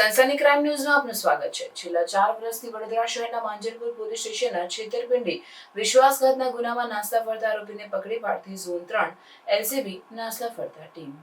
સનસની crime ન્યૂઝમાં આપનું સ્વાગત છે। છેલ્લા 4 વર્ષથી વડોદરા શહેરના માંજલપુર પોલીસ સ્ટેશનના છેતરપિંડી વિશ્વાસઘાતના ગુનામાં નાસ્તા ફરતા આરોપીને પકડી પાડતી ઝોન 3 એલસીબી નાસ્તા ફરતા ટીમ।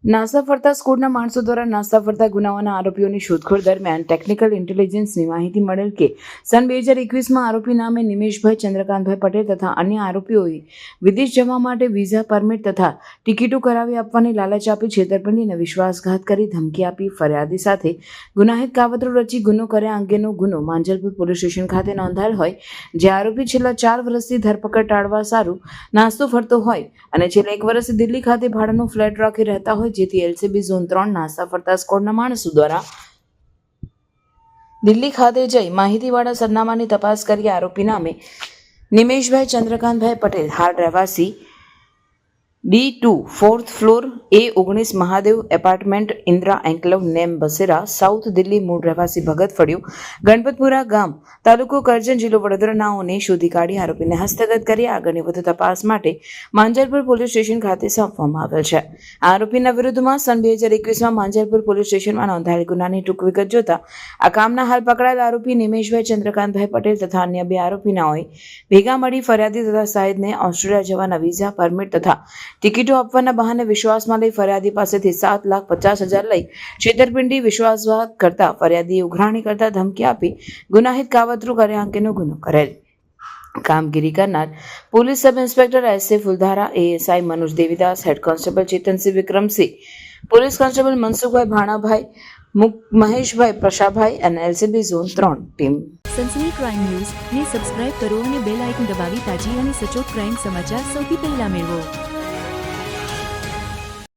નાસ્તા ફરતા સ્કૂલના માણસો દ્વારા નાસ્તા ફરતા ગુનાઓના આરોપીઓની શોધખોળ દરમિયાન ટેકનિકલ ઇન્ટેલિજન્સની માહિતી મળેલ કે સન 2021માં આરોપી નામે નિમેશભાઈ ચંદ્રકાંતભાઈ પટેલ તથા અન્ય આરોપીઓએ વિદેશ જવા માટે વિઝા પરમિટ તથા ટિકિટો કરાવી આપવાની લાલચ આપી છેતરપિંડીને વિશ્વાસઘાત કરી ધમકી આપી ફરિયાદી સાથે ગુનાહિત કાવતરો રચી ગુનો કર્યા અંગેનો ગુનો માંજલપુર પોલીસ સ્ટેશન ખાતે નોંધાયેલ હોય, જે આરોપી છેલ્લા 4 વર્ષથી ધરપકડ ટાળવા સારું નાસ્તો ફરતો હોય અને છેલ્લા 1 વર્ષથી દિલ્હી ખાતે ભાડાનો ફ્લેટ રાખી રહેતા હોય, જેથી એલસીબી ઝોન 3 નાસ્તા ફરતા સ્કોડના માણસો દ્વારા દિલ્હી ખાતે જઈ માહિતીવાળા સરનામાની તપાસ કરી આરોપી નામે નિમેશભાઈ ચંદ્રકાંતભાઈ પટેલ હાલ રહેવાસી D2 4th floor A19 Mahadev apartment Indra enclave નેમ બસેરા સાઉથ દિલ્હી મૂળ રહેવાસી ભગત ફળિયું ગણપતપુરા ગામ તાલુકો કરજણ જિલ્લો વડોદરા નાઓને શોધી કાઢી આરોપીને હસ્તગત કરી આગળની વધુ તપાસ માટે માંજલપુર પોલીસ સ્ટેશન ખાતે સોંપવામાં આવેલ છે। આરોપીના વિરુદ્ધમાં સન 2021માં માંજલપુર પોલીસ સ્ટેશનમાં નોંધાયેલ ગુનાની ટૂંક વિગત જોતા આ કામના હાલ પકડાયેલ આરોપી નિમેશભાઈ ચંદ્રકાંતભાઈ પટેલ તથા અન્ય 2 આરોપીનાઓએ ભેગા મળી ફરિયાદી તથા સાહિદને ઓસ્ટ્રેલિયા જવાના વિઝા પરમિટ તથા ટિકિટો આપવાના બહાને વિશ્વાસમાં લઈ ફરિયાદી પાસેથી 7,50,000 લઈ છેતરપિંડી વિશ્વાસઘાત કરતા ફરિયાદીએ ઉઘરાણી કરતા ધમકી આપી ગુનાહિત કાવતરું કર્યા અંગેનો ગુનો કરેલ। કામગીરી કરનાર police sub inspector S A Phuldhara, ASI Manoj Devidas, head constable Chetansinh Vikramsinh, police constable Mansukhbhai Bhanabhai, Maheshbhai Prashabhai અને એલસીબી ઝોન 3 ટીમ। સનસની ક્રાઇમ ન્યૂઝ ને સબસ્ક્રાઇબ કરો અને બેલ આઇકન દબાવી તાજી અને સચોટ ક્રાઇમ સમાચાર સૌથી પહેલા મેળવો।